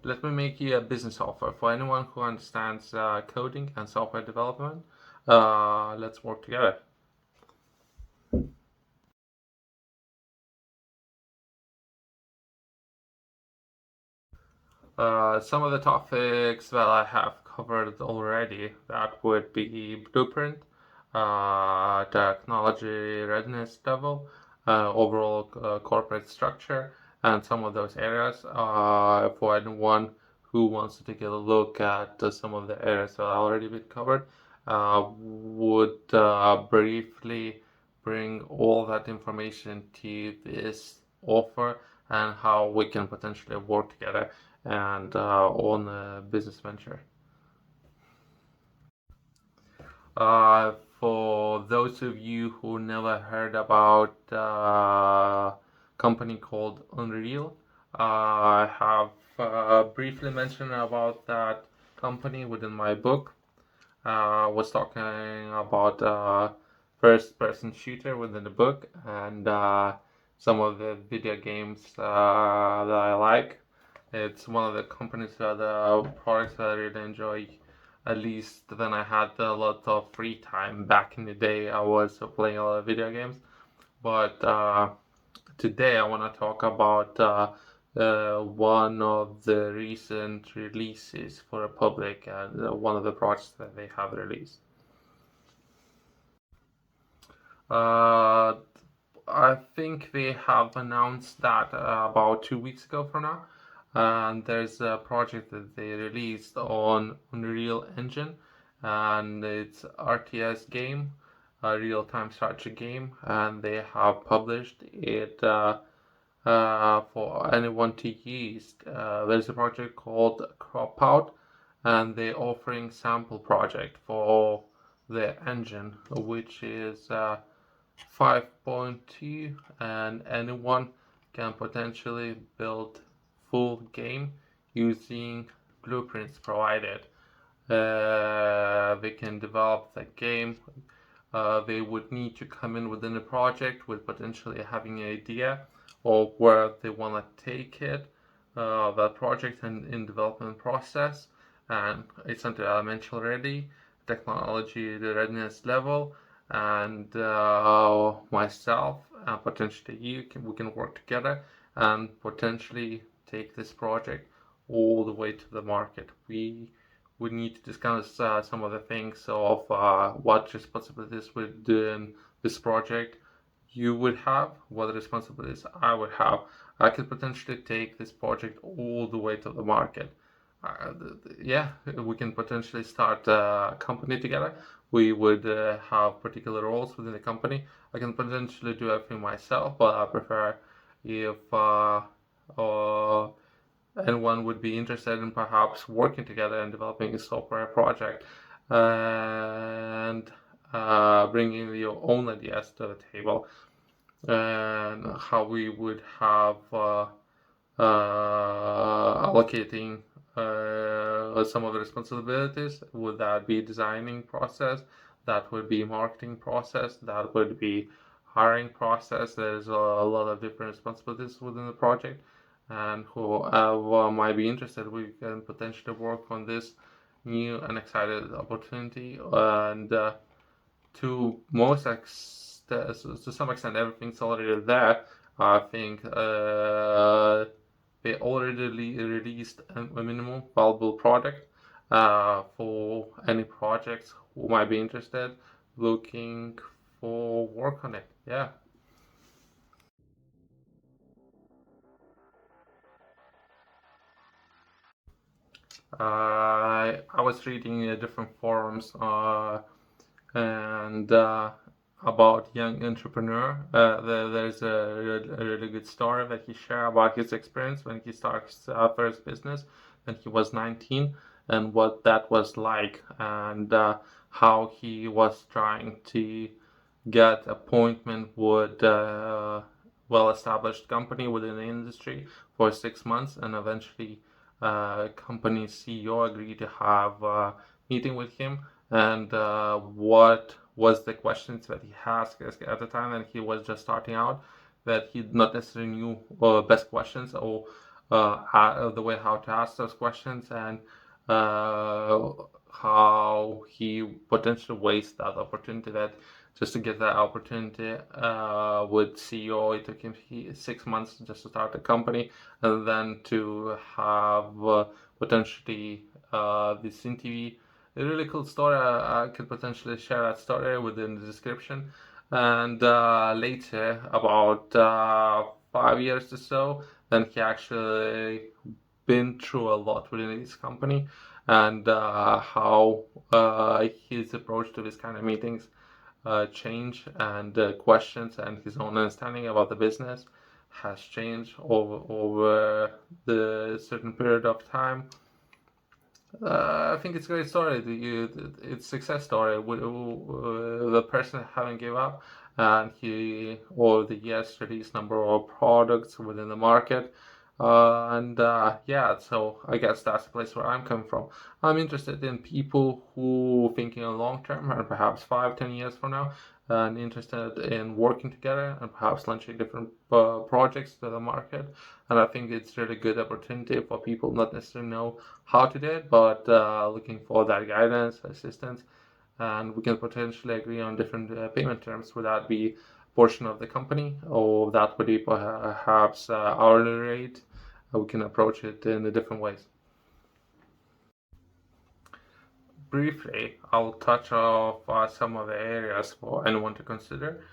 let me make you a business offer for anyone who understands coding and software development. Let's work together. Some of the topics that I have covered already, that would be blueprint, technology readiness level, overall corporate structure, and some of those areas for anyone who wants to take a look at some of the areas that already been covered. Would briefly bring all that information to this offer and how we can potentially work together and on a business venture. For those of you who never heard about a company called Unreal, I have briefly mentioned about that company within my book. Was talking about first-person shooter within the book and some of the video games that I like. It's one of the companies that products that I really enjoy. At least when I had a lot of free time back in the day, I was playing a lot of video games. But today I want to talk about one of the recent releases for the public and one of the projects that they have released. Uh, I think they have announced that about 2 weeks ago from now. And there's a project that they released on Unreal Engine, and it's RTS game, a real-time strategy game, and they have published it for anyone to use. There's a project called Cropout, and they're offering sample project for the engine, which is 5.2, and anyone can potentially build full game using blueprints provided. They can develop the game. They would need to come in within the project with potentially having an idea of where they want to take it, that project and in development process. And it's something I mentioned already, technology, the readiness level, and myself and potentially we can work together and potentially take this project all the way to the market. We would need to discuss some of the things of what responsibilities within this project you would have, what responsibilities I would have. I could potentially take this project all the way to the market. Yeah, we can potentially start a company together. We would have particular roles within the company. I can potentially do everything myself, but I prefer if uh, anyone would be interested in perhaps working together and developing a software project and bringing your own ideas to the table and how we would have allocating some of the responsibilities. Would that be designing process? That would be marketing process. That would be hiring process. There's a lot of different responsibilities within the project, and whoever might be interested, we can potentially work on this new and excited opportunity. And to some extent, everything's already there. I think they already released a minimum viable product for any projects who might be interested, looking for work on it. Yeah. I was reading different forums and about young entrepreneur. There's a really good story that he shared about his experience when he starts first business when he was 19 and what that was like and how he was trying to get appointment with well-established company within the industry for 6 months and eventually company CEO agreed to have a meeting with him and what was the questions that he asked at the time and he was just starting out that he not necessarily knew best questions or the way how to ask those questions, and uh, how he potentially wastes that opportunity. That just to get that opportunity with CEO, it took him 6 months just to start the company, and then to have potentially this interview. A really cool story. I could potentially share that story within the description. And later, about 5 years or so, then he actually been through a lot within his company, and how his approach to this kind of meetings change, and questions and his own understanding about the business has changed over the certain period of time. I think it's a great story. It's success story. The person haven't give up, and he over the years released number of products within the market. And yeah, so I guess that's the place where I'm coming from. I'm interested in people who thinking on long term and perhaps 5, 10 years from now, and interested in working together and perhaps launching different projects to the market. And I think it's really good opportunity for people not necessarily know how to do it, but looking for that guidance, assistance, and we can potentially agree on different payment terms. Would that be portion of the company, or that would be perhaps hourly rate? We can approach it in different ways. Briefly, I'll touch off some of the areas for anyone to consider.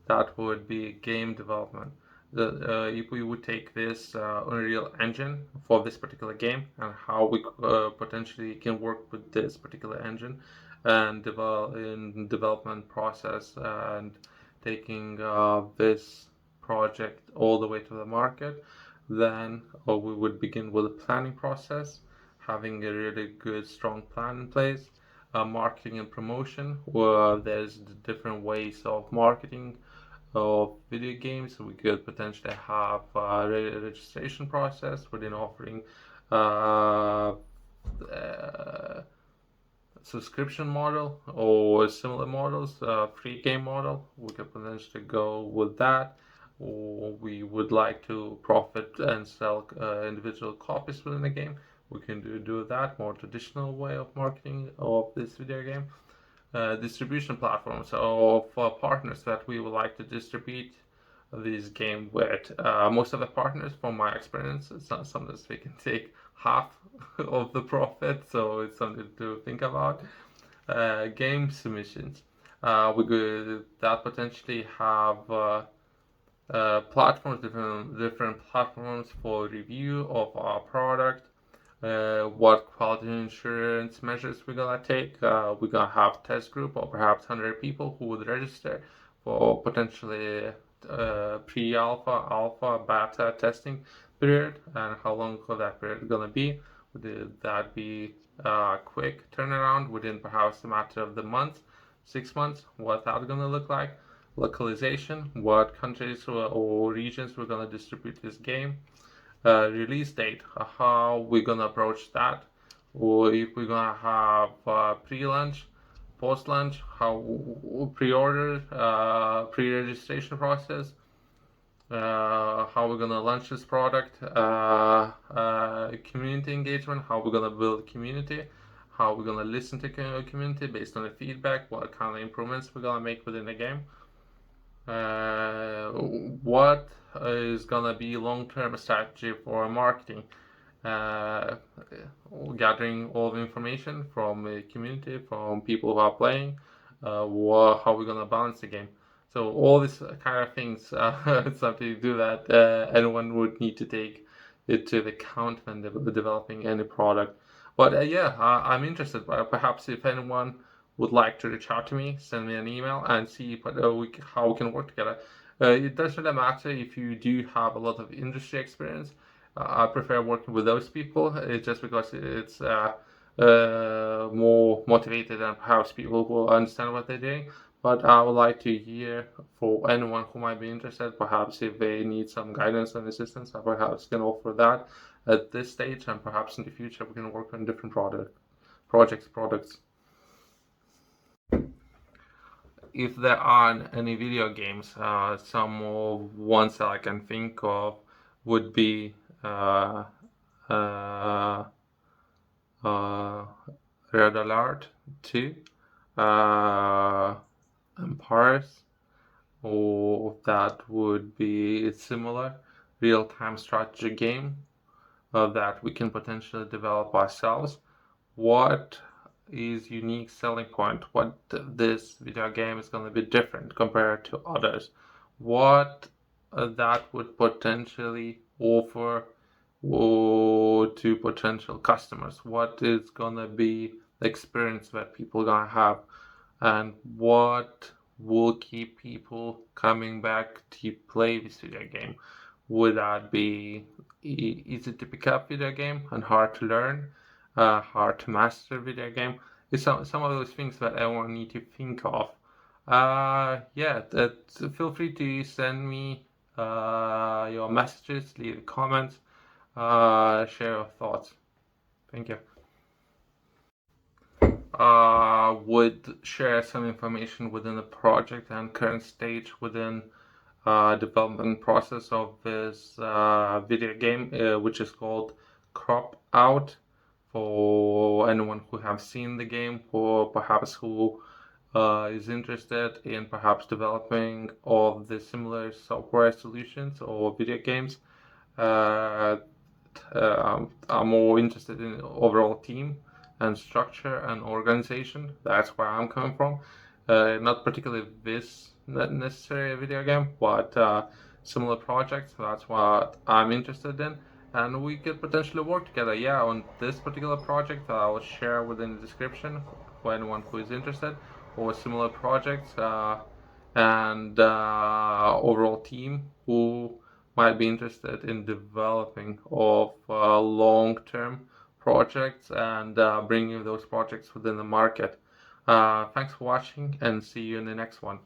That would be game development. If we would take this Unreal Engine for this particular game, and how we potentially can work with this particular engine and develop in development process, and taking this project all the way to the market, then we would begin with a planning process, having a really good strong plan in place, marketing and promotion, where there's different ways of marketing of video games. We could potentially have a registration process within offering uh, uh, subscription model or similar models, free game model. We could potentially go with that. Or we would like to profit and sell individual copies within the game. We can do that more traditional way of marketing of this video game. Distribution platforms of partners that we would like to distribute this game with. Most of the partners, from my experience, sometimes they can take half of the profit, so it's something to think about. Game submissions. We could that potentially have platforms, different platforms for review of our product. What quality insurance measures we're gonna take. We're gonna have test group of perhaps 100 people who would register for potentially pre-alpha, alpha, beta testing period, and how long could that period gonna be? Would that be a quick turnaround within perhaps a matter of the month, 6 months? What that gonna look like? Localization, what countries or regions we're gonna distribute this game. Release date, how we're gonna approach that, or if we're gonna have pre-launch, post-launch, how pre-order, pre-registration process, how we're gonna launch this product, community engagement, how we're gonna build community, how we're gonna listen to community based on the feedback, what kind of improvements we're gonna make within the game. What is gonna be long-term strategy for marketing? Uh, Gathering all the information from the community, from people who are playing, how we're gonna balance the game. So all these kind of things, something to do that anyone would need to take it to the account when developing any product. But yeah, I'm interested. Perhaps if anyone would like to reach out to me, send me an email and see how we can work together. It doesn't really matter if you do have a lot of industry experience. I prefer working with those people. It's just because it's more motivated and perhaps people who understand what they're doing. But I would like to hear for anyone who might be interested, perhaps if they need some guidance and assistance, I perhaps can offer that at this stage, and perhaps in the future we can work on different products. If there aren't any video games, some of ones that I can think of would be uh, uh, uh, Red Alert 2, uh, Empires, or that would be a similar real-time strategy game that we can potentially develop ourselves. What is unique selling point? What this video game is going to be different compared to others? What that would potentially offer to potential customers? What is going to be the experience that people are going to have? And what will keep people coming back to play this video game? Would that be easy to pick up video game and hard to learn, hard to master video game? It's some of those things that everyone need to think of. Yeah, feel free to send me your messages, leave comments, share your thoughts. Thank you. Would share some information within the project and current stage within development process of this video game, which is called Cropout. For anyone who have seen the game, or perhaps who is interested in perhaps developing of the similar software solutions or video games, uh, I'm more interested in overall team and structure and organization. That's where I'm coming from. Not particularly this necessary video game, but similar projects. That's what I'm interested in, and we could potentially work together. Yeah, on this particular project, I will share within the description for anyone who is interested, or similar projects and overall team who might be interested in developing of long-term projects and bringing those projects within the market. Thanks for watching and see you in the next one.